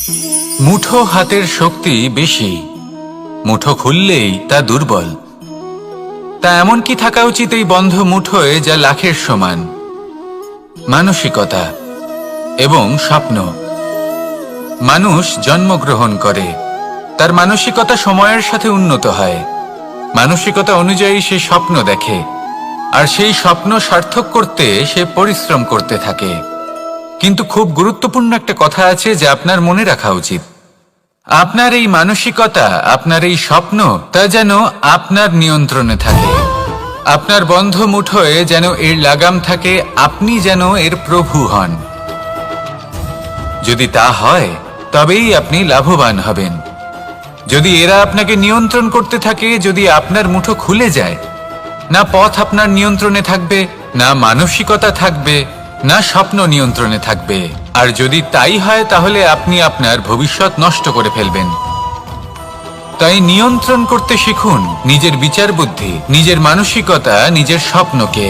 মুঠো হাতের শক্তি বেশি, মুঠো খুললেই তা দুর্বল। তা এমন কি থাকা উচিত এই বন্ধ মুঠোয় যা লাখের সমান? মানসিকতা এবং স্বপ্ন। মানুষ জন্মগ্রহণ করে, তার মানসিকতা সময়ের সাথে উন্নত হয়। মানসিকতা অনুযায়ী সে স্বপ্ন দেখে, আর সেই স্বপ্ন সার্থক করতে সে পরিশ্রম করতে থাকে। কিন্তু খুব গুরুত্বপূর্ণ একটা কথা আছে যা আপনার মনে রাখা উচিত। আপনার এই মানসিকতা, আপনার এই স্বপ্ন, তা যেন আপনার নিয়ন্ত্রণে থাকে। আপনার বন্ধ মুঠোয় যেন এর লাগাম থাকে, আপনি যেন এর প্রভু হন। যদি তা হয় তবেই আপনি লাভবান হবেন। যদি এরা আপনাকে নিয়ন্ত্রণ করতে থাকে, যদি আপনার মুঠো খুলে যায়, না পথ আপনার নিয়ন্ত্রণে থাকবে, না মানসিকতা থাকবে, না স্বপ্ন নিয়ন্ত্রণে থাকবে। আর যদি তাই হয় তাহলে আপনি আপনার ভবিষ্যৎ নষ্ট করে ফেলবেন। তাই নিয়ন্ত্রণ করতে শিখুন নিজের বিচার বুদ্ধি, নিজের মানসিকতা, নিজের স্বপ্নকে।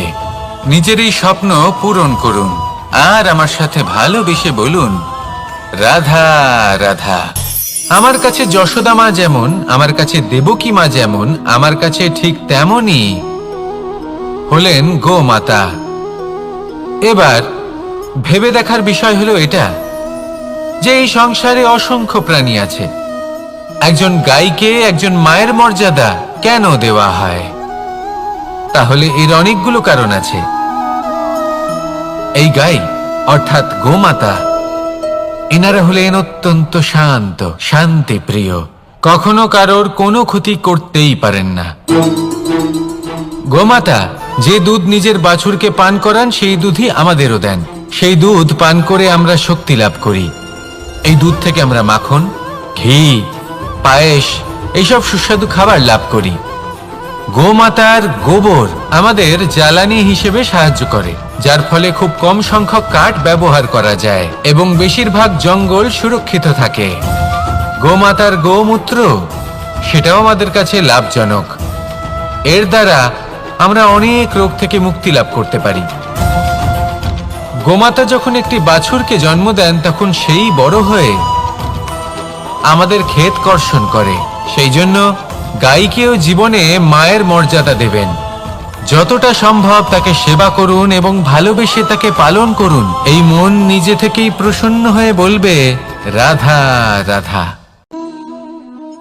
নিজের এই স্বপ্ন পূরণ করুন, আর আমার সাথে ভালোবেসে বলুন, রাধা রাধা। আমার কাছে যশোদা মা যেমন, আমার কাছে দেবকী মা যেমন, আমার কাছে ঠিক তেমনই হলেন গোমাতা। এবার ভেবে দেখার বিষয় হলো এটা যে এই সংসারে অসংখ্য প্রাণী আছে। একজন গাইকে একজন মায়ের মর্যাদা কেন দেওয়া হয়? তাহলে এর অনেকগুলো কারণ আছে। এই গাই অর্থাৎ গোমাতা, এনারা হলেন অত্যন্ত শান্ত, শান্তিপ্রিয়, কখনো কারোর কোনো ক্ষতি করতেই পারেন না। গোমাতা যে দুধ নিজের বাছুরকে পান করান, সেই দুধই আমাদেরও দেন। সেই দুধ পান করে আমরা শক্তি লাভ করি। এই দুধ থেকে আমরা মাখন, ঘি, পায়েস, এইসব সুস্বাদু খাবার লাভ করি। গোমাতার গোবর আমাদের জ্বালানি হিসেবে সাহায্য করে, যার ফলে খুব কম সংখ্যক কাঠ ব্যবহার করা যায় এবং বেশিরভাগ জঙ্গল সুরক্ষিত থাকে। গোমাতার গোমূত্র, সেটাও আমাদের কাছে লাভজনক। এর দ্বারা আমরা অনেক রোগ থেকে মুক্তি লাভ করতে পারি। গোমাতা যখন একটি বাছুরকে জন্ম দেন, তখন সেই বড় হয়ে আমাদের ক্ষেত কর্ষণ করে। সেই জন্য গাইকেও জীবনে মায়ের মর্যাদা দেবেন। যতটা সম্ভব তাকে সেবা করুন এবং ভালোবেসে তাকে পালন করুন। এই মন নিজে থেকেই প্রসন্ন হয়ে বলবে, রাধা রাধা।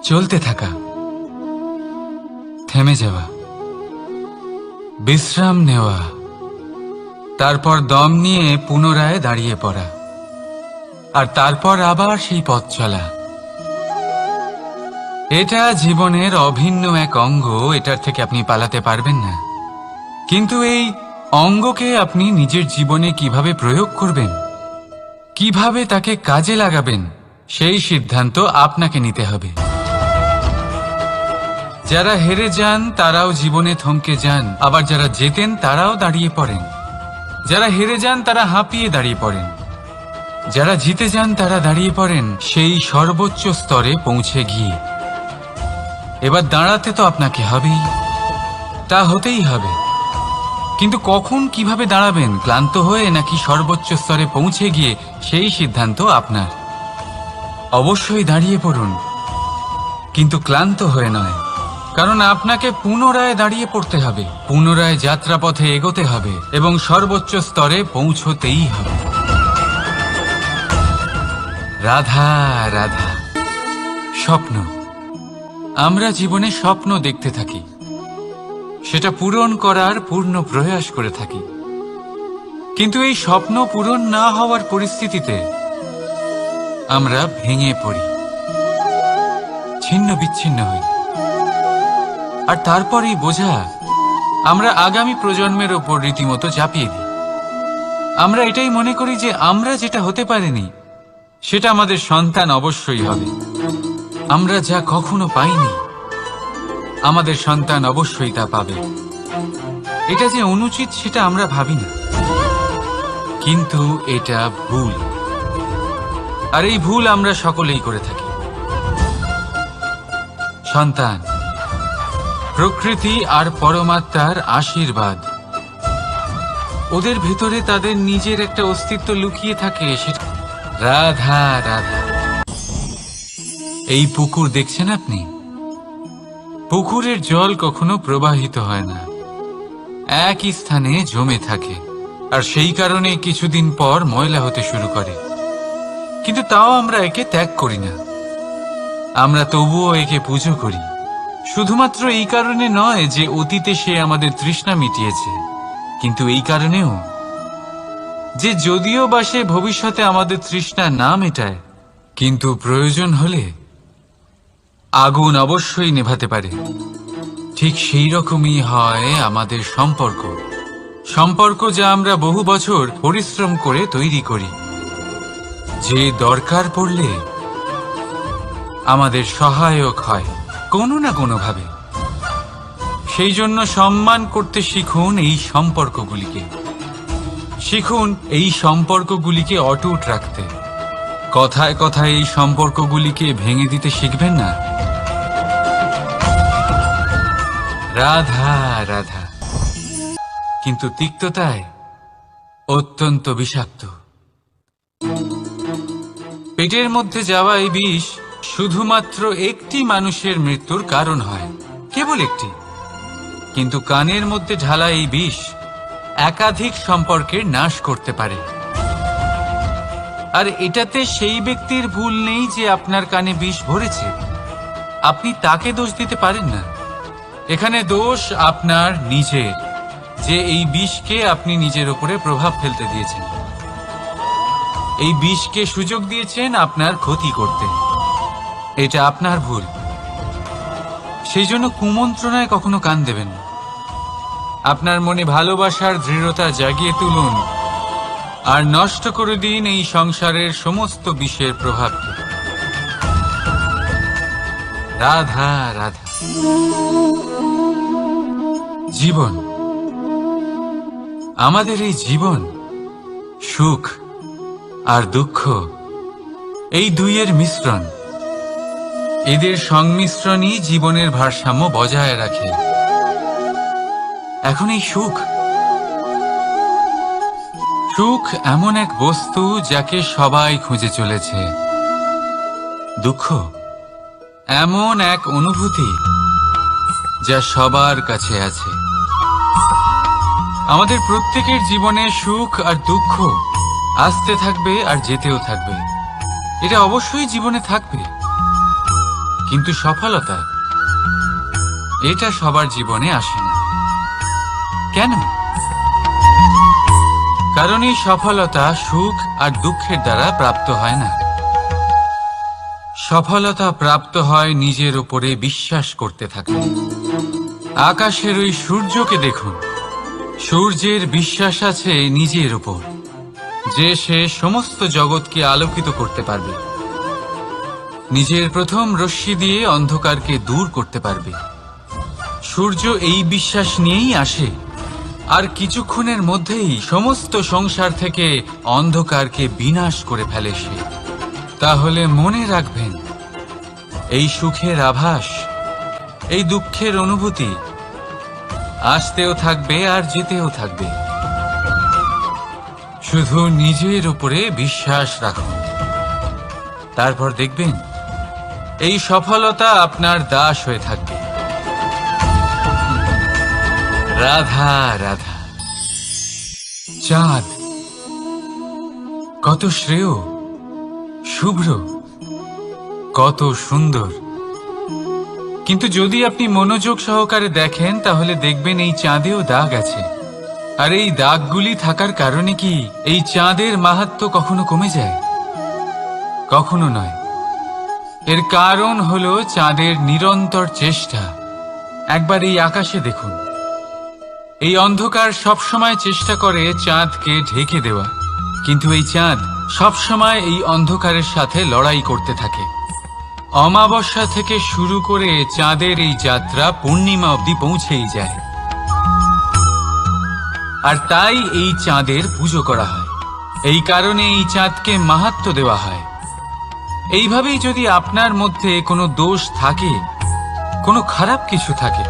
চলতে থাকা, থেমে যাওয়া, বিশ্রাম নেওয়া, তারপর দম নিয়ে পুনরায় দাঁড়িয়ে পড়া, আর তারপর আবার সেই পথ চলা। এটা জীবনের অভিন্ন এক অঙ্গ, এটার থেকে আপনি পালাতে পারবেন না। কিন্তু এই অঙ্গকে আপনি নিজের জীবনে কিভাবে প্রয়োগ করবেন, কিভাবে তাকে কাজে লাগাবেন, সেই সিদ্ধান্ত আপনাকে নিতে হবে। যারা হেরে যান তারাও জীবনে থমকে যান, আবার যারা জেতেন তারাও দাঁড়িয়ে পড়েন। যারা হেরে যান তারা হাঁপিয়ে দাঁড়িয়ে পড়েন, যারা জিতে যান তারা দাঁড়িয়ে পড়েন সেই সর্বোচ্চ স্তরে পৌঁছে গিয়ে। এবার দাঁড়াতে তো আপনাকে হবেই, তা হতেই হবে। কিন্তু কখন, কিভাবে দাঁড়াবেন, ক্লান্ত হয়ে নাকি সর্বোচ্চ স্তরে পৌঁছে গিয়ে, সেই সিদ্ধান্ত আপনার। অবশ্যই দাঁড়িয়ে পড়ুন, কিন্তু ক্লান্ত হয়ে নয়, কারণ আপনাকে পুনরায় দাঁড়িয়ে পড়তে হবে, পুনরায় যাত্রাপথে এগোতে হবে এবং সর্বোচ্চ স্তরে পৌঁছতেই হবে। রাধা রাধা। স্বপ্ন, আমরা জীবনে স্বপ্ন দেখতে থাকি, সেটা পূরণ করার পূর্ণ প্রয়াস করে থাকি। কিন্তু এই স্বপ্ন পূরণ না হওয়ার পরিস্থিতিতে আমরা ভেঙে পড়ি, ছিন্ন বিচ্ছিন্ন হই, আর তারপর এই বোঝা আমরা আগামী প্রজন্মের ওপর রীতিমতো চাপিয়ে দিই। আমরা এটাই মনে করি যে আমরা যেটা হতে পারিনি সেটা আমাদের সন্তান অবশ্যই হবে। আমরা যা কখনো পাইনি আমাদের সন্তান অবশ্যই তা পাবে। এটা যে অনুচিত সেটা আমরা ভাবি না, কিন্তু এটা ভুল, আর এই ভুল আমরা সকলেই করে থাকি। সন্তান প্রকৃতি আর পরমাত্মার আশীর্বাদ। ওদের ভেতরে তাদের নিজের একটা অস্তিত্ব লুকিয়ে থাকে, সেটা রাধা রাধা। এই পুকুর দেখছেন আপনি? পুকুরের জল কখনো প্রবাহিত হয় না, একই স্থানে জমে থাকে, আর সেই কারণে কিছুদিন পর ময়লা হতে শুরু করে। কিন্তু তাও আমরা একে ত্যাগ করি না, আমরা তবুও একে পুজো করি। শুধুমাত্র এই কারণে নয় যে অতীতে সে আমাদের তৃষ্ণা মিটিয়েছে, কিন্তু এই কারণেও যে যদিও বা সে ভবিষ্যতে আমাদের তৃষ্ণা না মেটায়, কিন্তু প্রয়োজন হলে আগুন অবশ্যই নেভাতে পারে। ঠিক সেই রকমই হয় আমাদের সম্পর্ক যা আমরা বহু বছর পরিশ্রম করে তৈরি করি, যে দরকার পড়লে আমাদের সহায়ক হয় কোনো না কোনোভাবে। সেই জন্য সম্মান করতে শিখুন এই সম্পর্কগুলিকে, শিখুন এই সম্পর্কগুলিকে অটুট রাখতে। কথায় কথায় এই সম্পর্কগুলিকে ভেঙে দিতে শিখবেন না। রাধা রাধা, কিন্তু তিক্ততায় অত্যন্ত বিষাক্ত। পেটের মধ্যে যাওয়া এই বিষ শুধুমাত্র একটি মানুষের মৃত্যুর কারণ হয়, কেবল একটি। কিন্তু কানের মধ্যে ঢালা এই বিষ একাধিক সম্পর্কের নাশ করতে পারে। আর এটাতে সেই ব্যক্তির ভুল নেই যে আপনার কানে বিষ ভরেছে, আপনি তাকে দোষ দিতে পারেন না। এখানে দোষ আপনার নিজের, যে এই বিষকে আপনি নিজের উপরে প্রভাব ফেলতে দিয়েছেন, এই বিষকে সুযোগ দিয়েছেন আপনার ক্ষতি করতে। এটা আপনার ভুল। সেই জন্য কুমন্ত্রণায় কখনো কান দেবেন না। আপনার মনে ভালোবাসার দৃঢ়তা জাগিয়ে তুলুন আর নষ্ট করে দিন এই সংসারের সমস্ত বিষের প্রভাবকে। রাধা রাধা। জীবন, আমাদের এই জীবন, সুখ আর দুঃখ, এই দুইয়ের মিশ্রণ। এদের সংমিশ্রণই জীবনের ভারসাম্য বজায় রাখে। এখন এই সুখ এমন এক বস্তু যাকে সবাই খুঁজে চলেছে। দুঃখ এমন এক অনুভূতি যা সবার কাছে আছে। আমাদের প্রত্যেকের জীবনে সুখ আর দুঃখ আসতে থাকবে আর যেতেও থাকবে, এটা অবশ্যই জীবনে থাকবে। কিন্তু সফলতা, এটা সবার জীবনে আসে না। কেন? কারণ এই সফলতা সুখ আর দুঃখের দ্বারা প্রাপ্ত হয় না। সফলতা প্রাপ্ত হয় নিজের উপরে বিশ্বাস করতে থাকলে। আকাশের ওই সূর্যকে দেখুন, সূর্যের বিশ্বাস আছে নিজের উপর যে সে সমস্ত জগৎকে আলোকিত করতে পারবে, নিজের প্রথম রশ্মি দিয়ে অন্ধকারকে দূর করতে পারবে। সূর্য এই বিশ্বাস নিয়েই আসে, আর কিছুক্ষণের মধ্যেই সমস্ত সংসার থেকে অন্ধকারকে বিনাশ করে ফেলে সে। তাহলে মনে রাখবেন, এই সুখের আভাস, এই দুঃখের অনুভূতি আসতেও থাকবে আর যেতেও থাকবে। শুধু নিজের উপরে বিশ্বাস রাখুন, তারপর দেখবেন এই সফলতা আপনার দাস হয়ে থাকবে। রাধা রাধা। চাঁদ কত শ্রেয়, শুভ্র, কত সুন্দর। কিন্তু যদি আপনি মনোযোগ সহকারে দেখেন তাহলে দেখবেন এই চাঁদেও দাগ আছে। আর এই দাগগুলি থাকার কারণে কি এই চাঁদের মাহাত্ম্য কখনো কমে যায়? কখনো নয়। এর কারণ হলো চাঁদের নিরন্তর চেষ্টা। একবার এই আকাশে দেখুন, এই অন্ধকার সবসময় চেষ্টা করে চাঁদকে ঢেকে দেওয়া, কিন্তু এই চাঁদ সবসময় এই অন্ধকারের সাথে লড়াই করতে থাকে। অমাবস্যা থেকে শুরু করে চাঁদের এই যাত্রা পূর্ণিমা অবধি পৌঁছেই যায়। আর তাই এই চাঁদের পুজো করা হয়, এই কারণে এই চাঁদকে মাহাত্ম্য দেওয়া হয়। এইভাবেই যদি আপনার মধ্যে কোনো দোষ থাকে, কোনো খারাপ কিছু থাকে,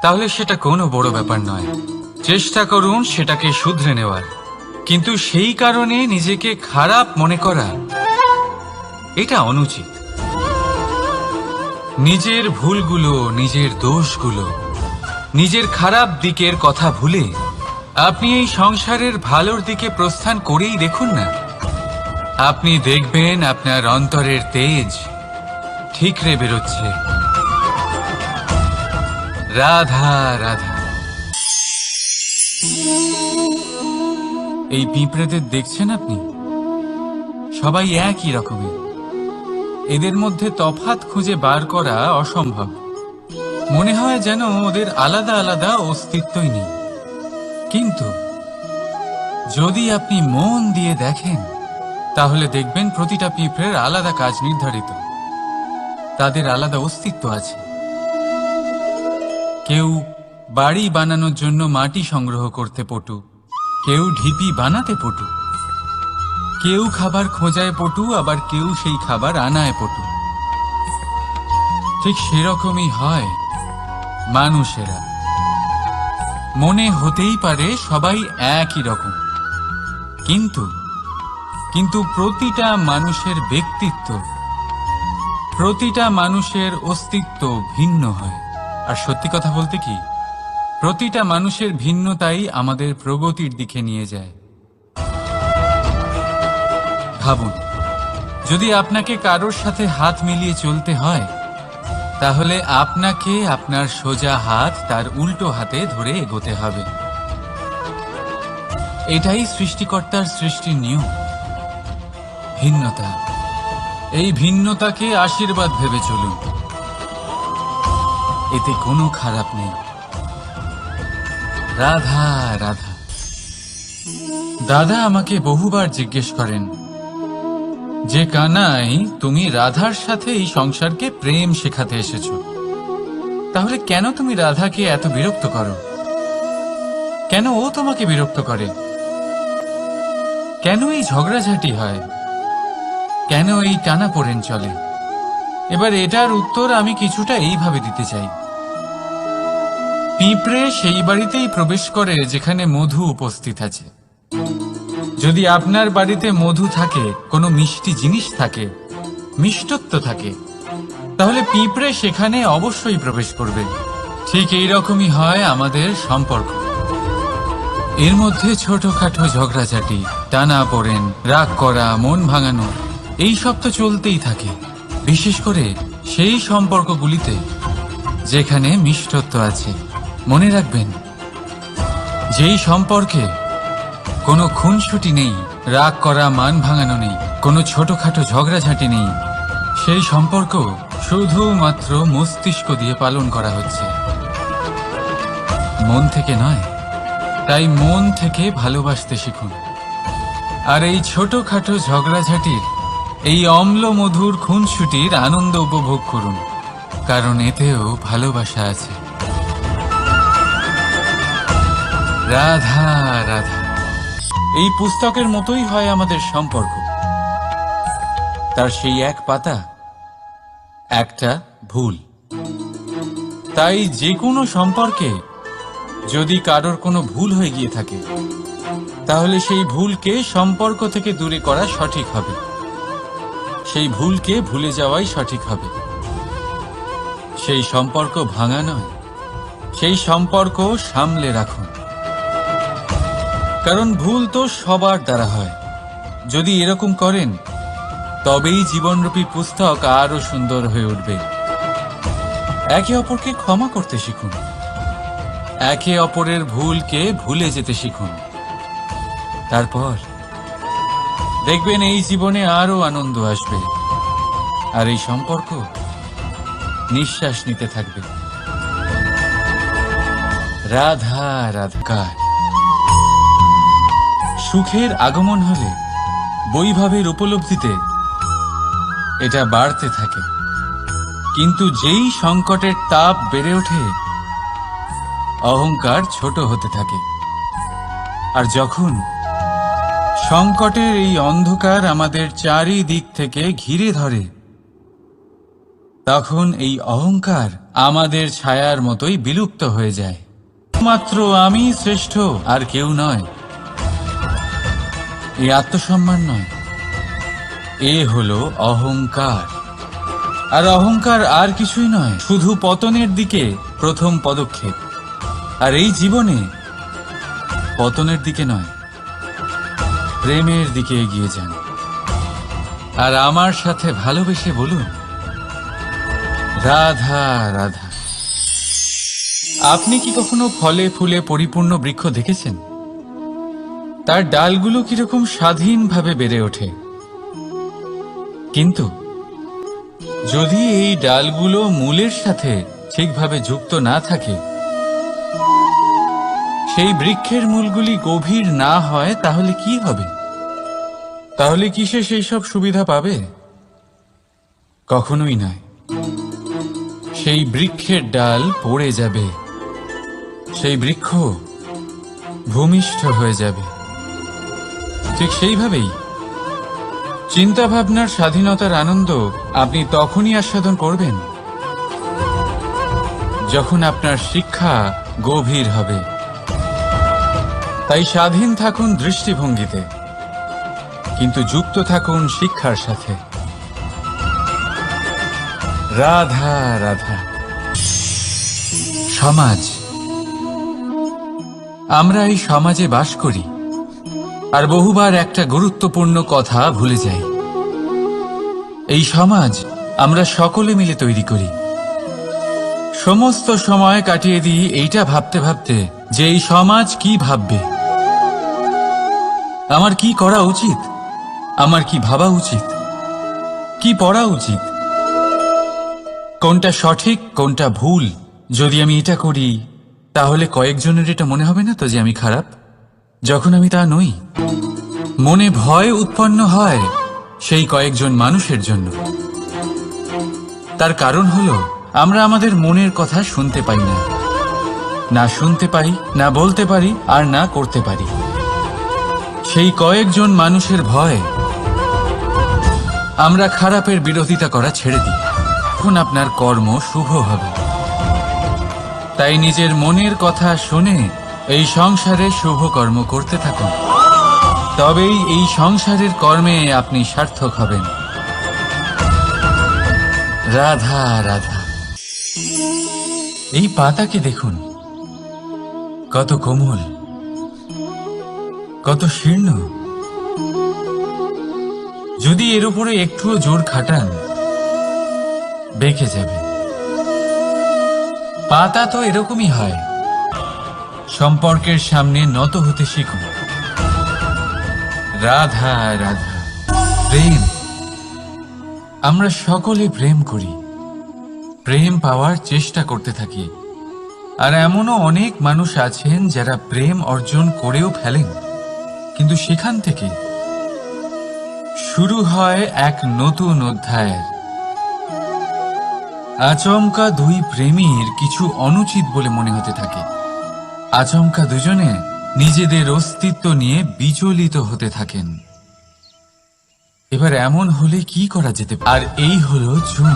তাহলে সেটা কোনো বড় ব্যাপার নয়। চেষ্টা করুন সেটাকে শুধরে নেওয়ার, কিন্তু সেই কারণে নিজেকে খারাপ মনে করা, এটা অনুচিত। নিজের ভুলগুলো, নিজের দোষগুলো, নিজের খারাপ দিকের কথা ভুলে আপনি এই সংসারের ভালোর দিকে প্রস্থান করেই দেখুন না। আপনি দেখবেন আপনার অন্তরের তেজ ঠিকরে বেরোচ্ছে। রাধা রাধা। এই পিঁপড়েদের দেখছেন আপনি? সবাই একই রকমের। এদের মধ্যে তফাৎ খুঁজে বার করা অসম্ভব। মনে হয় যেন ওদের আলাদা আলাদা অস্তিত্বই নেই। কিন্তু যদি আপনি মন দিয়ে দেখেন তাহলে দেখবেন প্রতিটা পিঁপড়ের আলাদা কাজ নির্ধারিত। তাদের আলাদা অস্তিত্ব আছে। কেউ বাড়ি বানানোর জন্য মাটি সংগ্রহ করতে পটু, কেউ ঢিপি বানাতে পটু, কেউ খাবার খোঁজায় পটু, আবার কেউ সেই খাবার আনায় পটু। ঠিক সেরকমই হয় মানুষেরা। মনে হতেই পারে সবাই একই রকম, কিন্তু প্রতিটা মানুষের ব্যক্তিত্ব, প্রতিটা মানুষের অস্তিত্ব ভিন্ন হয়। আর সত্যি কথা বলতে কি, প্রতিটা মানুষের ভিন্নতাই আমাদের প্রগতির দিকে নিয়ে যায়। ভাবুন, যদি আপনাকে কারোর সাথে হাত মিলিয়ে চলতে হয়, তাহলে আপনাকে আপনার সোজা হাত তার উল্টো হাতে ধরে এগোতে হবে। এটাই সৃষ্টিকর্তার সৃষ্টির নিয়ম। ভিন্নতা, এই ভিন্নতাকে আশীর্বাদ ভেবে চলুন। এতে কোনো খারাপ নেই। রাধা রাধা। দাদা আমাকে বহুবার জিজ্ঞেস করেন যে কানাই, তুমি রাধার সাথে এই সংসারকে প্রেম শেখাতে এসেছো, তাহলে কেন তুমি রাধাকে এত বিরক্ত করো? কেন ও তোমাকে বিরক্ত করে? কেন এই ঝগড়াঝাটি হয়? কেন এই টানাপোড়েন চলে? এবার এটার উত্তর আমি কিছুটা এইভাবে দিতে চাই। পিঁপড়ে সেই বাড়িতেই প্রবেশ করে যেখানে মধু উপস্থিত আছে। যদি আপনার বাড়িতে মধু থাকে, কোনো মিষ্টি জিনিস থাকে, মিষ্টত্ব থাকে, তাহলে পিঁপড়ে সেখানে অবশ্যই প্রবেশ করবে। ঠিক এইরকমই হয় আমাদের সম্পর্ক। এর মধ্যে ছোটখাটো ঝগড়াঝাটি, টানাপোড়েন, রাগ করা, মন ভাঙানো, এই সব তো চলতেই থাকে। বিশেষ করে সেই সম্পর্কগুলিতে যেখানে মিষ্টত্ব আছে। মনে রাখবেন, যেই সম্পর্কে কোনো খুনসুটি নেই, রাগ করা, মান ভাঙানো নেই, কোনো ছোটখাটো ঝগড়াঝাটি নেই, সেই সম্পর্ক শুধুমাত্র মস্তিষ্ক দিয়ে পালন করা হচ্ছে, মন থেকে নয়। তাই মন থেকে ভালোবাসতে শিখুন। আর এই ছোটখাটো ঝগড়াঝাটির, এই অম্ল মধুর খুনসুটির আনন্দ উপভোগ করুন, কারণ এতেও ভালোবাসা আছে। রাধা রাধা। এই পুস্তকের মতোই হয় আমাদের সম্পর্ক। তার সেই এক পাতা, একটা ভুল। তাই যে কোনো সম্পর্কে যদি কারোর কোনো ভুল হয়ে গিয়ে থাকে, তাহলে সেই ভুলকে সম্পর্ক থেকে দূরে করা সঠিক হবে। সেই ভুলকে ভুলে যাওয়াই সঠিক হবে। সেই সম্পর্ক ভাঙা নয়, সেই সম্পর্ক সামলে রাখুন। কারণ ভুল তো সবার দ্বারা হয়। যদি এরকম করেন, তবেই জীবনরূপী পুস্তক আরো সুন্দর হয়ে উঠবে। একে অপরকে ক্ষমা করতে শিখুন। একে অপরের ভুলকে ভুলে যেতে শিখুন। তারপর দেখবেন এই জীবনে আরো আনন্দ আসবে, আর এই সম্পর্ক নিঃশ্বাস নিতে থাকবে। রাধা রাধা। সুখের আগমন হলে বৈভবের উপলব্ধিতে এটা বাড়তে থাকে, কিন্তু যেই সংকটের তাপ বেড়ে ওঠে, অহংকার ছোট হতে থাকে। আর যখন সংকটের এই অন্ধকার আমাদের চারিদিক থেকে ঘিরে ধরে, তখন এই অহংকার আমাদের ছায়ার মতোই বিলুপ্ত হয়ে যায়। মাত্র আমি শ্রেষ্ঠ, আর কেউ নয়, এই আত্মসম্মান নয়, এ হলো অহংকার। আর অহংকার আর কিছুই নয়, শুধু পতনের দিকে প্রথম পদক্ষেপ। আর এই জীবনে পতনের দিকে নয়, প্রেমের দিকে এগিয়ে যান। আর আমার সাথে ভালোবেসে বলুন, রাধা রাধা। আপনি কি কখনো ফলে ফুলে পরিপূর্ণ বৃক্ষ দেখেছেন? তার ডালগুলো কিরকম স্বাধীনভাবে বেড়ে ওঠে, কিন্তু যদি এই ডালগুলো মূলের সাথে ঠিকভাবে যুক্ত না থাকে, সেই বৃক্ষের মূলগুলি গভীর না হয়, তাহলে কি হবে? তাহলে কি সে সেই সব সুবিধা পাবে? কখনোই নয়। সেই বৃক্ষের ডাল পড়ে যাবে, সেই বৃক্ষ ভূমিষ্ঠ হয়ে যাবে। ঠিক সেইভাবেই চিন্তা ভাবনার স্বাধীনতার আনন্দ আপনি তখনই আস্বাদন করবেন যখন আপনার শিক্ষা গভীর হবে। তাই স্বাধীন থাকুন দৃষ্টিভঙ্গিতে, কিন্তু যুক্ত থাকুন শিক্ষার সাথে। রাধা রাধা। সমাজ, আমরা এই সমাজে বাস করি আর বহুবার একটা গুরুত্বপূর্ণ কথা ভুলে যাই। এই সমাজ আমরা সকলে মিলে তৈরি করি। সমস্ত সময় কাটিয়ে দিই এইটা ভাবতে ভাবতে যে এই সমাজ কি ভাববে, আমার কি করা উচিত, আমার কি ভাবা উচিত, কি পড়া উচিত, কোনটা সঠিক কোনটা ভুল। যদি আমি এটা করি তাহলে কয়েকজনের এটা মনে হবে না তো যে আমি খারাপ, যখন আমি তা নই। মনে ভয় উৎপন্ন হয় সেই কয়েকজন মানুষের জন্য। তার কারণ হলো আমরা আমাদের মনের কথা শুনতে পাই না, না শুনতে পারি, না বলতে পারি, আর না করতে পারি। সেই কয়েকজন মানুষের ভয় আমরা খারাপের বিরোধিতা করা ছেড়ে দিই। তখন আপনার কর্ম শুভ হবে। তাই নিজের মনের কথা শুনে এই সংসারে শুভ কর্ম করতে থাকুন, তবেই এই সংসারের কর্মে আপনি সার্থক হবেন। রাধা রাধা। এই পাতাকে দেখুন, কত কোমল, কত শীর্ণ। যদি এর উপরে একটুও জোর খাটান বেঁকে যাবে। পাতা তো এরকমই হয়। সম্পর্কের সামনে নত হতে শিখুন। রাধা রাধা। প্রেম, আমরা সকলে প্রেম করি, প্রেম পাওয়ার চেষ্টা করতে থাকি। আর এমনও অনেক মানুষ আছেন যারা প্রেম অর্জন করেও ফেলেন, কিন্তু সেখান থেকে শুরু হয় এক নতুন অধ্যায়ের। আচমকা দুই প্রেমীর কিছু অনুচিত বলে মনে হতে থাকে। আচমকা দুজনে নিজেদের অস্তিত্ব নিয়ে বিচলিত হতে থাকেন। এবার এমন হলে কি করা যেতে পারে? আর এই হলো চুন।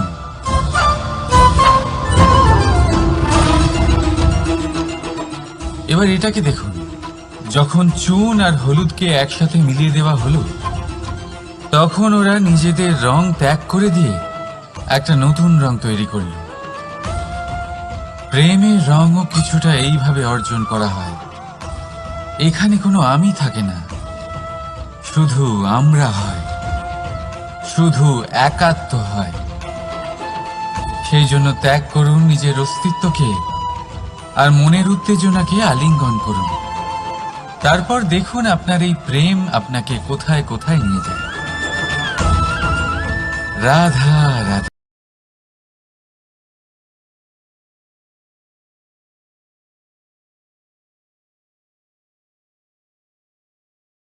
এবার এটাকে দেখুন, যখন চুন আর হলুদকে একসাথে মিলিয়ে দেওয়া হলো, তখন ওরা নিজেদের রং ত্যাগ করে দিয়ে একটা নতুন রং তৈরি করল। প্রেমের রঙও কিছুটা এইভাবে অর্জন করা হয়। এখানে কোনো আমি থাকে না, শুধু আমরা হয়, শুধু একাত্ম হয়। সেই জন্য ত্যাগ করুন নিজের অস্তিত্বকে আর মনের উত্তেজনাকে আলিঙ্গন করুন। তারপর দেখুন আপনার এই প্রেম আপনাকে কোথায় কোথায় নিয়ে যায়। রাধা রাধা।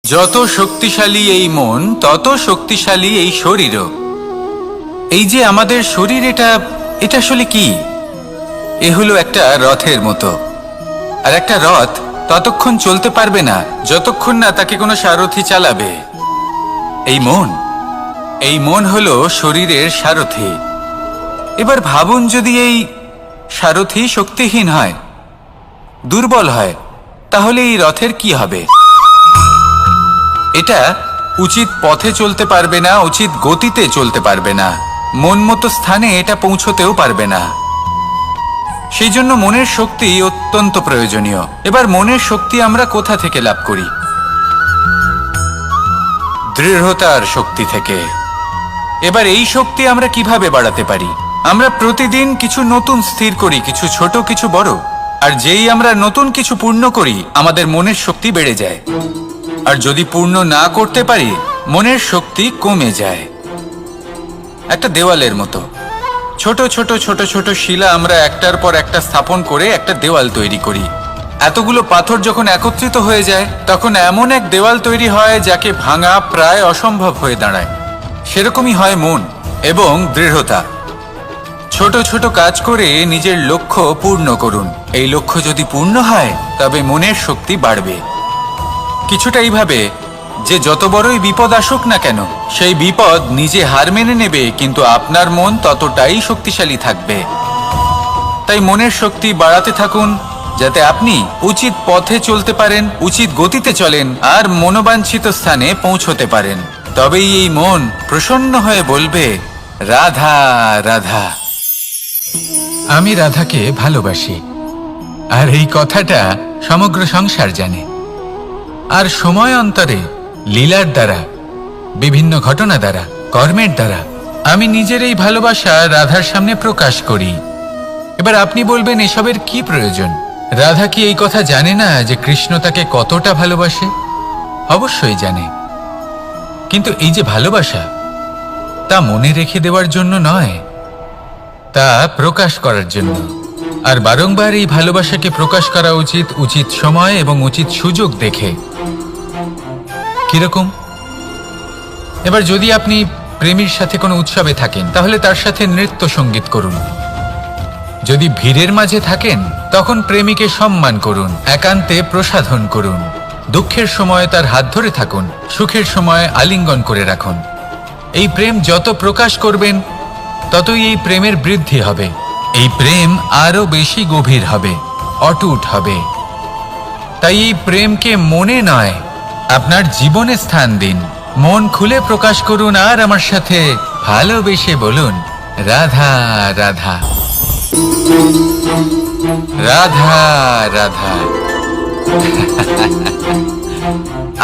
যত শক্তিশালী এই মন, তত শক্তিশালী এই শরীরও। এই যে আমাদের শরীর, এটা আসলে কি? এ হলো একটা রথের মতো। আর একটা রথ ততক্ষণ চলতে পারবে না যতক্ষণ না তাকে কোনো সারথি চালাবে। এই মন হলো শরীরের সারথি। এবার ভাবুন, যদি এই সারথি শক্তিহীন হয়, দুর্বল হয়, তাহলে এই রথের কি হবে? এটা উচিত পথে চলতে পারবে না, উচিত গতিতে চলতে পারবে না। মন মতো স্থানে এটা পৌঁছতেও পারবে না। সেই জন্য মনের শক্তি অত্যন্ত প্রয়োজনীয়। এবার মনের শক্তি আমরা কোথা থেকে লাভ করি? দৃঢ়তার শক্তি থেকে। এবার এই শক্তি আমরা কিভাবে বাড়াতে পারি? আমরা প্রতিদিন কিছু নতুন স্থির করি, কিছু ছোট কিছু বড়। আর যেই আমরা নতুন কিছু পূর্ণ করি, আমাদের মনের শক্তি বেড়ে যায়। আর যদি পূর্ণ না করতে পারি, মনের শক্তি কমে যায়। একটা দেওয়ালের মতো ছোট ছোট ছোট ছোট শিলা আমরা একটার পর একটা স্থাপন করে একটা দেওয়াল তৈরি করি। এতগুলো পাথর যখন একত্রিত হয়ে যায়, তখন এমন এক দেওয়াল তৈরি হয় যাকে ভাঙা প্রায় অসম্ভব হয়ে দাঁড়ায়। সেরকমই হয় মন এবং দৃঢ়তা। ছোট ছোট কাজ করে নিজের লক্ষ্য পূর্ণ করুন। এই লক্ষ্য যদি পূর্ণ হয়, তবে মনের শক্তি বাড়বে। কিছুটা এইভাবে যে যত বড়ই বিপদ আসুক না কেন, সেই বিপদ নিজে হার মেনে নেবে, কিন্তু আপনার মন ততটাই শক্তিশালী থাকবে। তাই মনের শক্তি বাড়াতে থাকুন, যাতে আপনি উচিত পথে চলতে পারেন, উচিত গতিতে চলেন আর মনোবাঞ্ছিত স্থানে পৌঁছতে পারেন। তবেই এই মন প্রসন্ন হয়ে বলবে, রাধা রাধা। আমি রাধাকে ভালোবাসি। আর এই কথাটা সমগ্র সংসার জানে। আর সময় অন্তরে লীলার দ্বারা, বিভিন্ন ঘটনা দ্বারা, কর্মের দ্বারা আমি নিজের এই ভালোবাসা রাধার সামনে প্রকাশ করি। এবার আপনি বলবেন, এসবের কি প্রয়োজন? রাধা কি এই কথা জানে না যে কৃষ্ণ তাকে কতটা ভালোবাসে? অবশ্যই জানে। কিন্তু এই যে ভালোবাসা, তা মনে রেখে দেওয়ার জন্য নয়, তা প্রকাশ করার জন্য। আর বারংবার এই ভালোবাসাকে প্রকাশ করা উচিত, উচিত সময় এবং উচিত সুযোগ দেখে। কিরকম? এবার যদি আপনি প্রেমীর সাথে কোনো উৎসবে থাকেন, তাহলে তার সাথে নৃত্য সঙ্গীত করুন। যদি ভিড়ের মাঝে থাকেন, তখন প্রেমীকে সম্মান করুন, একান্তে প্রসাধন করুন। দুঃখের সময় তার হাত ধরে থাকুন, সুখের সময় আলিঙ্গন করে রাখুন। এই প্রেম যত প্রকাশ করবেন, ততই এই প্রেমের বৃদ্ধি হবে। এই প্রেম আরো বেশি গভীর হবে, অটুট হবে। তাই এই প্রেমকে মনে নয়, আপনার জীবনে স্থান দিন। মন খুলে প্রকাশ করুন আর আমার সাথে ভালোবেসে বলুন, রাধা রাধা, রাধা রাধা।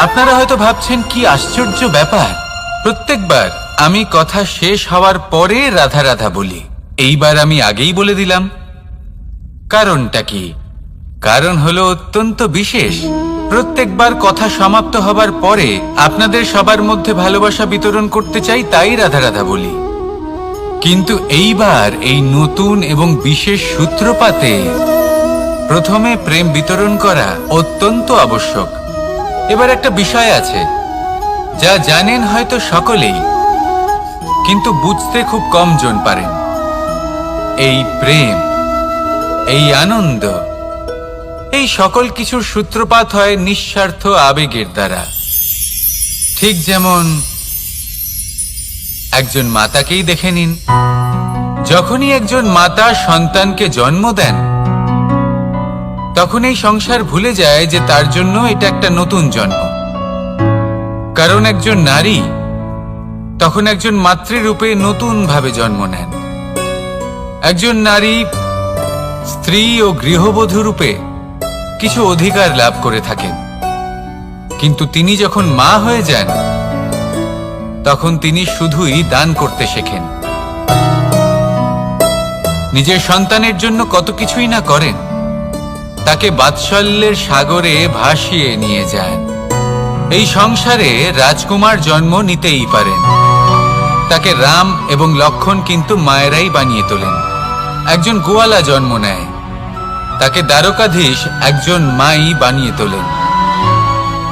আপনারা হয়তো ভাবছেন, কি আশ্চর্য ব্যাপার, প্রত্যেকবার আমি কথা শেষ হওয়ার পরে রাধা রাধা বলি। এইবার আমি আগেই বলে দিলাম। কারণটা কি? কারণ হলো অত্যন্ত বিশেষ। প্রত্যেকবার কথা সমাপ্ত হবার পরে আপনাদের সবার মধ্যে ভালোবাসা বিতরণ করতে চাই, তাই রাধা রাধা বলি। কিন্তু এইবার এই নতুন এবং বিশেষ সূত্রপাতে প্রথমে প্রেম বিতরণ করা অত্যন্ত আবশ্যক। এবার একটা বিষয় আছে, যা জানেন হয়তো সকলেই, কিন্তু বুঝতে খুব কম জন পারেন। এই প্রেম, এই আনন্দ, এই সকল কিছুর সূত্রপাত হয় নিঃস্বার্থ আবেগের দ্বারা। ঠিক যেমন একজন মাতাকেই দেখে নিন। যখনই একজন মাতা সন্তানকে জন্ম দেন, তখন এই সংসার ভুলে যায় যে তার জন্য এটা একটা নতুন জন্ম। কারণ একজন নারী তখন একজন মাতৃরূপে নতুন ভাবে জন্ম নেন। একজন নারী স্ত্রী ও গৃহবধূ রূপে কিছু অধিকার লাভ করে থাকেন, কিন্তু তিনি যখন মা হয়ে যান, তখন তিনি শুধুই দান করতে শেখেন। নিজের সন্তানের জন্য কত কিছুই না করেন, তাকে বাৎসল্যের সাগরে ভাসিয়ে নিয়ে যান। এই সংসারে রাজকুমার জন্ম নিতেই পারেন, তাকে রাম এবং লক্ষণ কিন্তু মায়েরাই বানিয়ে তোলেন। একজন গোয়ালা জন্ম নেয়, তাকে দ্বারকাধীশ একজন মাই বানিয়ে তোলেন।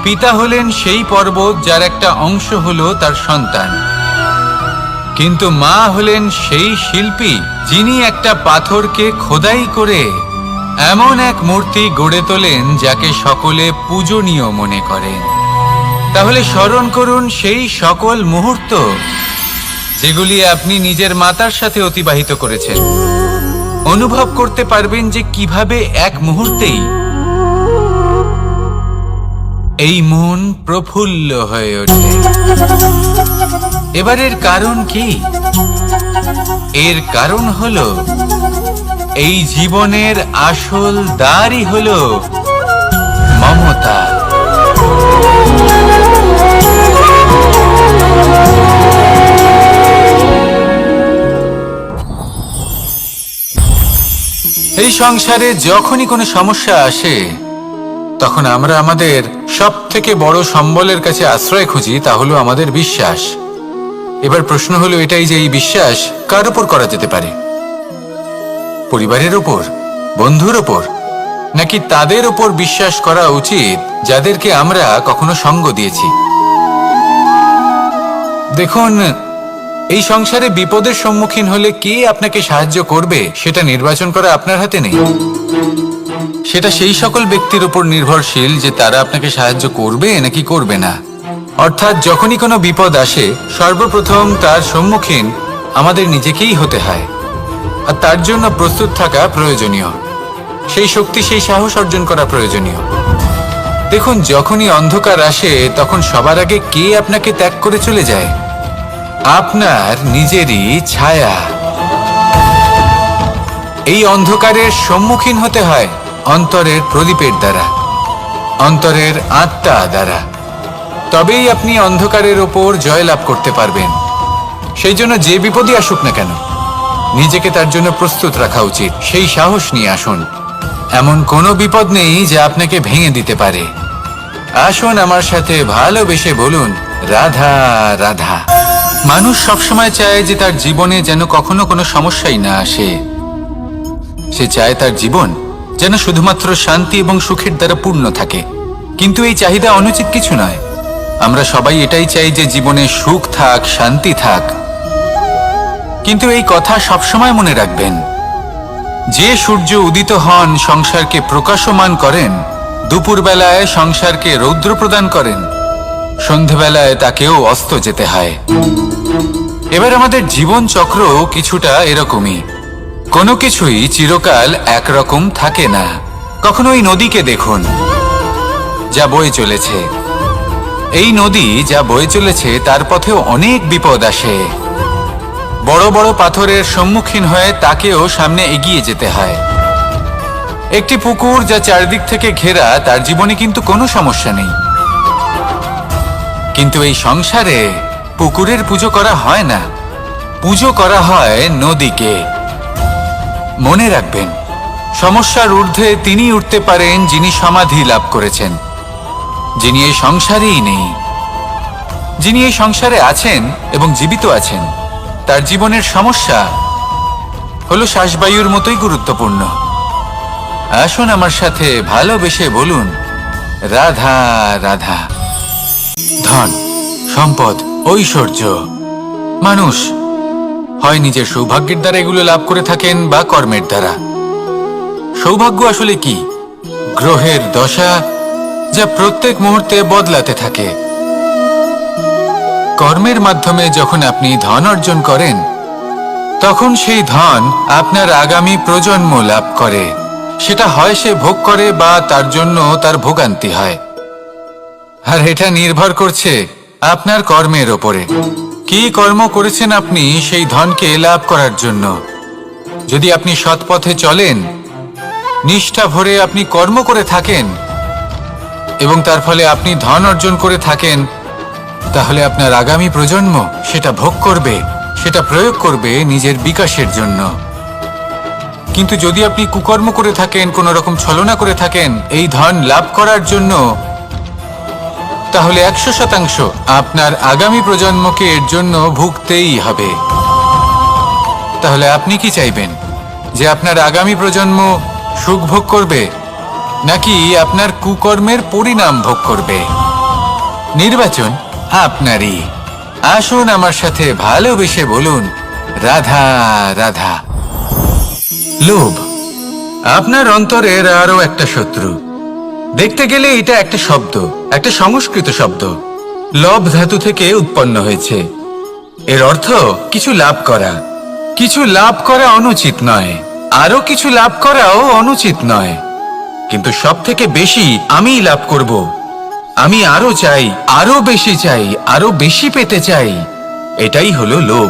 পিতা হলেন সেই পর্বত যার একটা অংশ হলো তার সন্তান, কিন্তু মা হলেন সেই শিল্পী যিনি একটা পাথরকে খোদাই করে এমন এক মূর্তি গড়ে তোলেন যাকে সকলে পূজনীয় মনে করেন। তাহলে স্মরণ করুন সেই সকল মুহূর্ত যেগুলি আপনি নিজের মাতার সাথে অতিবাহিত করেছেন। অনুভব করতে পারবেন যে কিভাবে এক মুহূর্তেই এই মন প্রফুল্ল হয়ে ওঠে। এবারের কারণ কি? এর কারণ হলো এই জীবনের আসল দ্বারই হলো মমতা। এই সংসারে যখনই কোনো সমস্যা আসে তখন আমরা আমাদের সবথেকে বড় সম্বলের কাছে আশ্রয় খুঁজি, তা হলো আমাদের বিশ্বাস। এবার প্রশ্ন হলো এটাই যে এই বিশ্বাস কার উপর করা যেতে পারে? পরিবারের উপর, বন্ধুর উপর, নাকি তাদের উপর বিশ্বাস করা উচিত যাদেরকে আমরা কখনো সঙ্গ দিয়েছি? দেখুন, এই সংসারে বিপদের সম্মুখীন হলে কে আপনাকে সাহায্য করবে সেটা নির্বাচন করা আপনার হাতে নেই। সেটা সেই সকল ব্যক্তির উপর নির্ভরশীল যে তারা আপনাকে সাহায্য করবে নাকি করবে না। অর্থাৎ যখনই কোনো বিপদ আসে সর্বপ্রথম তার সম্মুখীন আমাদের নিজেকেই হতে হয়, আর তার জন্য প্রস্তুত থাকা প্রয়োজনীয়। সেই শক্তি, সেই সাহস অর্জন করা প্রয়োজনীয়। দেখুন, যখনই অন্ধকার আসে তখন সবার আগে কে আপনাকে ত্যাগ করে চলে যায়? আপনার নিজেরই ছায়া। এই অন্ধকারের সম্মুখীন হতে হয় অন্তরের প্রদীপের দ্বারা, অন্তরের আত্মা দ্বারা। তবেই আপনি অন্ধকারের ওপর জয়লাভ করতে পারবেন। সেই জন্য যে বিপদই আসুক না কেন নিজেকে তার জন্য প্রস্তুত রাখা উচিত। সেই সাহস নিয়ে আসুন। এমন কোনো বিপদ নেই যা আপনাকে ভেঙে দিতে পারে। আসুন আমার সাথে ভালোবেসে বলুন, রাধা রাধা। মানুষ সবসময় চায় যে তার জীবনে যেন কখনো কোনো সমস্যাই না আসে। সে চায় তার জীবন যেন শুধুমাত্র শান্তি এবং সুখের দ্বারা পূর্ণ থাকে। কিন্তু এই চাহিদা অনুচিত কিছু নয়। আমরা সবাই এটাই চাই যে জীবনে সুখ থাক, শান্তি থাক। কিন্তু এই কথা সবসময় মনে রাখবেন, যে সূর্য উদিত হন সংসারকে প্রকাশমান করেন, দুপুরবেলায় সংসারকে রৌদ্র প্রদান করেন, সন্ধেবেলায় তাকেও অস্ত যেতে হয়। এবার আমাদের জীবন চক্র কিছুটা এরকমই। কোনো কিছুই চিরকাল একরকম থাকে না। কখনো এই নদীকে দেখুন যা বয়ে চলেছে। এই নদী যা বয়ে চলেছে তার পথেও অনেক বিপদ আসে। বড় বড় পাথরের সম্মুখীন হয়ে তাকেও সামনে এগিয়ে যেতে হয়। একটি পুকুর যা চারদিক থেকে ঘেরা, তার জীবনে কিন্তু কোনো সমস্যা নেই। কিন্তু এই সংসারে পুকুরের পুজো করা হয় না, পুজো করা হয় নদীকে। মনে রাখবেন, সমস্যার ঊর্ধ্বে তিনি উঠতে পারেন যিনি সমাধি লাভ করেছেন, যিনি এই সংসারেই নেই। যিনি এই সংসারে আছেন এবং জীবিত আছেন, তার জীবনের সমস্যা হলো শ্বাসবায়ুর মতোই গুরুত্বপূর্ণ। আসুন আমার সাথে ভালোবেসে বলুন, রাধা রাধা। ধন, সম্পদ, ঐশ্বর্য, মানুষ হয় নিজের সৌভাগ্যের দ্বারা এগুলো লাভ করে থাকেন বা কর্মের দ্বারা। সৌভাগ্য আসলে কি? গ্রহের দশা যা প্রত্যেক মুহূর্তে বদলাতে থাকে। কর্মের মাধ্যমে যখন আপনি ধন অর্জন করেন তখন সেই ধন আপনার আগামী প্রজন্ম লাভ করে। সেটা হয় সে ভোগ করে বা তার জন্য তার ভোগান্তি হয়। আর এটা নির্ভর করছে আপনার কর্মের ওপরে। কি কর্ম করেছেন আপনি সেই ধনকে লাভ করার জন্য? যদি আপনি সৎ পথে চলেন, নিষ্ঠা ভরে আপনি কর্ম করে থাকেন এবং তার ফলে আপনি ধন অর্জন করে থাকেন, তাহলে আপনার আগামী প্রজন্ম সেটা ভোগ করবে, সেটা প্রয়োগ করবে নিজের বিকাশের জন্য। কিন্তু যদি আপনি কুকর্ম করে থাকেন, কোনো রকম ছলনা করে থাকেন এই ধন লাভ করার জন্য, তাহলে 100% আপনার আগামী প্রজন্মকে এর জন্য ভুগতেই হবে। তাহলে আপনি কি চাইবেন? যে আপনার আগামী প্রজন্ম সুখ ভোগ করবে নাকি আপনার কুকর্মের পরিণাম ভোগ করবে? নির্বাচন আপনারই। আসুন আমার সাথে ভালোবেসে বলুন, রাধা রাধা। লোভ আপনার অন্তরের আরো একটা শত্রু। দেখতে গেলে এটা একটা শব্দ, একটা সংস্কৃত শব্দ। লব ধাতু থেকে উৎপন্ন হয়েছে। এর অর্থ কিছু লাভ করা। কিছু লাভ করা অনুচিত নয়, আরো কিছু লাভ করাও অনুচিত নয়, কিন্তু সব থেকে বেশি আমি লাভ করব, আমি আরো চাই, আরো বেশি চাই, আরো বেশি পেতে চাই, এটাই হলো লোভ।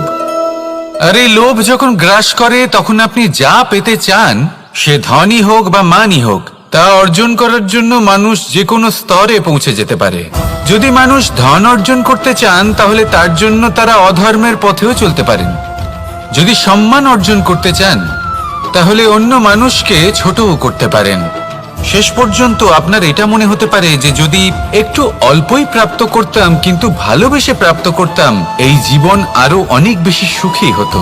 আর এই লোভ যখন গ্রাস করে তখন আপনি যা পেতে চান, সে ধনই হোক বা মানই হোক, তা অর্জন করার জন্য মানুষ যে কোনো স্তরে পৌঁছে যেতে পারে। যদি মানুষ ধন অর্জন করতে চান তাহলে তার জন্য তারা অধর্মের পথেও চলতে পারেন। যদি সম্মান অর্জন করতে চান তাহলে অন্য মানুষকে ছোটও করতে পারেন। শেষ পর্যন্ত আপনার এটা মনে হতে পারে যে যদি একটু অল্পই প্রাপ্ত করতাম কিন্তু ভালোবেসে প্রাপ্ত করতাম, এই জীবন আরো অনেক বেশি সুখী হতো।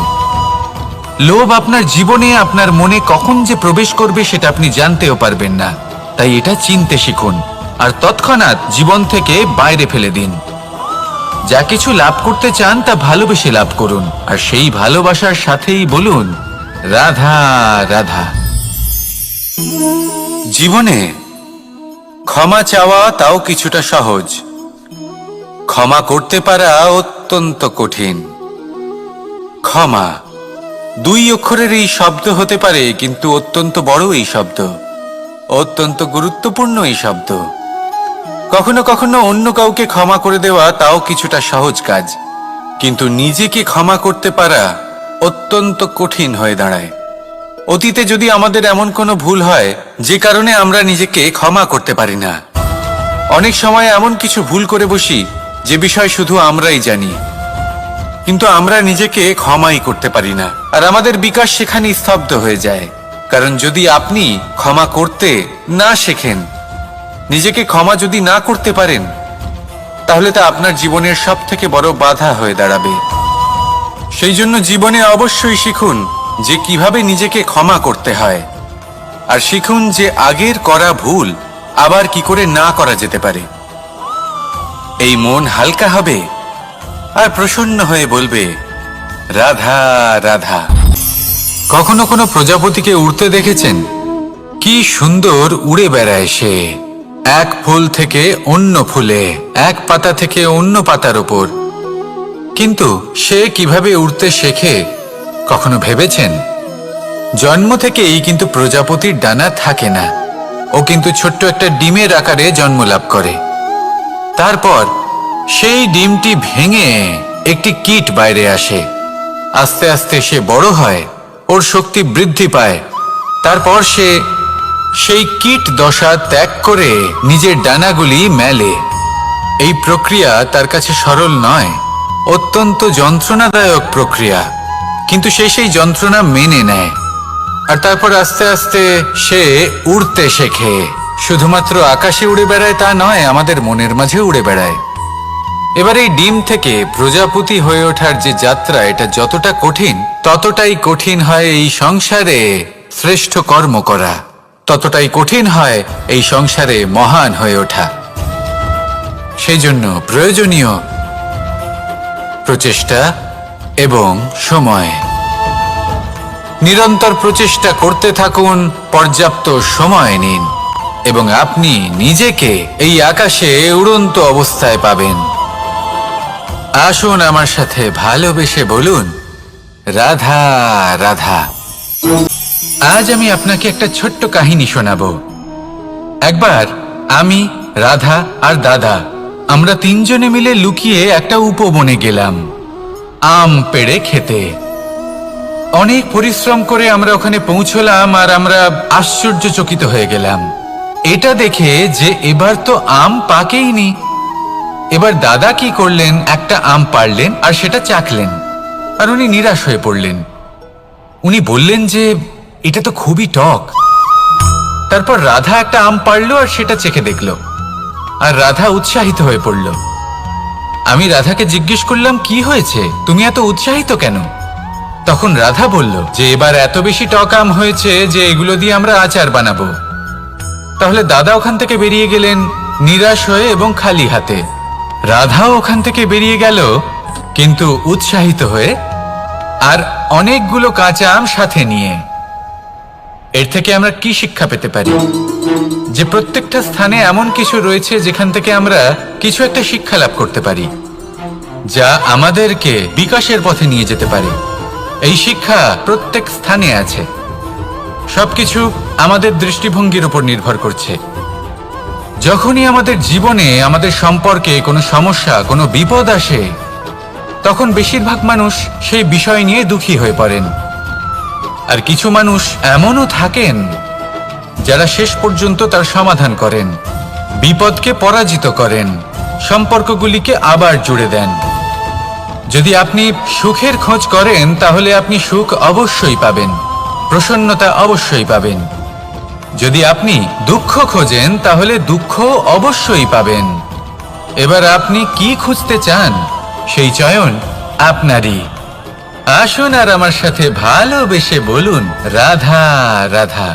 লোভ আপনার জীবনে, আপনার মনে কখন যে প্রবেশ করবে সেটা আপনি জানতেও পারবেন না। তাই এটা চিনতে শিখুন আর তৎক্ষণাৎ জীবন থেকে বাইরে ফেলে দিন। যা কিছু লাভ করতে চান তা ভালোবেসে লাভ করুন, আর সেই ভালোবাসার সাথেই বলুন রাধা রাধা। জীবনে ক্ষমা চাওয়া তাও কিছুটা সহজ, ক্ষমা করতে পারা অত্যন্ত কঠিন। ক্ষমা 2 অক্ষরের এই শব্দ হতে পারে, কিন্তু অত্যন্ত বড় এই শব্দ, অত্যন্ত গুরুত্বপূর্ণ এই শব্দ। কখনো কখনো অন্য কাউকে ক্ষমা করে দেওয়া তাও কিছুটা সহজ কাজ, কিন্তু নিজেকে ক্ষমা করতে পারা অত্যন্ত কঠিন হয়ে দাঁড়ায়। অতীতে যদি আমাদের এমন কোনো ভুল হয় যে কারণে আমরা নিজেকে ক্ষমা করতে পারি না, অনেক সময় এমন কিছু ভুল করে বসি যে বিষয় শুধু আমরাই জানি, কিন্তু আমরা নিজেকে ক্ষমাই করতে পারি না, আর আমাদের বিকাশ সেখানেই স্তব্ধ হয়ে যায়। কারণ যদি আপনি ক্ষমা করতে না শেখেন, নিজেকে ক্ষমা যদি না করতে পারেন, তাহলে তা আপনার জীবনের সবথেকে বড় বাধা হয়ে দাঁড়াবে। সেই জন্য জীবনে অবশ্যই শিখুন যে কিভাবে নিজেকে ক্ষমা করতে হয়, আর শিখুন যে আগের করা ভুল আবার কি করে না করা যেতে পারে। এই মন হালকা হবে আর প্রসন্ন হয়ে বলবে রাধা রাধা। কখনো কোনো প্রজাপতিকে উড়তে দেখেছেন? কি সুন্দর উড়ে বেড়ায় সে, এক ফুল থেকে অন্য ফুলে, এক পাতা থেকে অন্য পাতার উপর। কিন্তু সে কিভাবে উড়তে শেখে কখনো ভেবেছেন? জন্ম থেকেই কিন্তু প্রজাপতির ডানা থাকে না, ও কিন্তু ছোট্ট একটা ডিমের আকারে জন্ম লাভ করে। তারপর সেই ডিমটি ভেঙে একটি কীট বাইরে আসে। আস্তে আস্তে সে বড় হয়, ওর শক্তি বৃদ্ধি পায়। তারপর সে সেই কীট দশা ত্যাগ করে নিজের ডানাগুলি মেলে। এই প্রক্রিয়া তার কাছে সরল নয়, অত্যন্ত যন্ত্রণাদায়ক প্রক্রিয়া, কিন্তু সে সেই যন্ত্রণা মেনে নেয়। আর তারপর আস্তে আস্তে সে উড়তে শেখে। শুধুমাত্র আকাশে উড়ে বেড়ায় তা নয়, আমাদের মনের মাঝে উড়ে বেড়ায়। এবার এই ডিম থেকে প্রজাপতি হয়ে ওঠার যে যাত্রা, এটা যতটা কঠিন, ততটাই কঠিন হয় এই সংসারে শ্রেষ্ঠ কর্ম করা, ততটাই কঠিন হয় এই সংসারে মহান হয়ে ওঠা। সেই জন্য প্রয়োজনীয় প্রচেষ্টা এবং সময়। নিরন্তর প্রচেষ্টা করতে থাকুন, পর্যাপ্ত সময় নিন, এবং আপনি নিজেকে এই আকাশে উড়ন্ত অবস্থায় পাবেন। আসুন আমার সাথে ভালোবেসে বলুন রাধা রাধা। আজ আমি আপনাকে একটা ছোট্ট কাহিনী শোনাবো। একবার আমি, রাধা আর দাদা, আমরা 3 জনে মিলে লুকিয়ে একটা উপবনে গেলাম আম পেড়ে খেতে। অনেক পরিশ্রম করে আমরা ওখানে পৌঁছলাম, আর আমরা আশ্চর্যচকিত হয়ে গেলাম এটা দেখে যে এবার তো আম পাকেইনি। এবার দাদা কি করলেন, একটা আম পাড়লেন আর সেটা চাখলেন, আর উনি নিরাশ হয়ে পড়লেন। উনি বললেন যে এটা তো খুবই টক। তারপর রাধা একটা আম পাড়লো আর সেটা চেখে দেখল, আর রাধা উৎসাহিত হয়ে পড়ল। আমি রাধাকে জিজ্ঞেস করলাম, কি হয়েছে, তুমি এত উৎসাহিত কেন? তখন রাধা বলল যে এবার এত বেশি টক আম হয়েছে যে এগুলো দিয়ে আমরা আচার বানাবো। তাহলে দাদা ওখান থেকে বেরিয়ে গেলেন নিরাশ হয়ে এবং খালি হাতে। রাধাও ওখান থেকে বেরিয়ে গেল কিন্তু উৎসাহিত হয়ে, আর অনেকগুলো কাঁচা আম সাথে নিয়ে। এর থেকে আমরা কি শিক্ষা পেতে পারি? যে প্রত্যেকটা স্থানে এমন কিছু রয়েছে যেখান থেকে আমরা কিছু একটা শিক্ষা লাভ করতে পারি, যা আমাদেরকে বিকাশের পথে নিয়ে যেতে পারে। এই শিক্ষা প্রত্যেক স্থানে আছে। সবকিছু আমাদের দৃষ্টিভঙ্গির উপর নির্ভর করছে। যখনই আমাদের জীবনে, আমাদের সম্পর্কে কোনো সমস্যা, কোনো বিপদ আসে, তখন বেশিরভাগ মানুষ সেই বিষয় নিয়ে দুঃখী হয়ে পড়েন। আর কিছু মানুষ এমনও থাকেন যারা শেষ পর্যন্ত তার সমাধান করেন, বিপদকে পরাজিত করেন, সম্পর্কগুলিকে আবার জুড়ে দেন। যদি আপনি সুখের খোঁজ করেন তাহলে আপনি সুখ অবশ্যই পাবেন, প্রসন্নতা অবশ্যই পাবেন। যদি আপনি দুঃখ খোঁজেন তাহলে দুঃখ অবশ্যই পাবেন। এবার আপনি কি খুঁজতে চান সেই চয়ন আপনারই। আসুন আর আমার সাথে ভালোবেসে বলুন রাধা রাধা।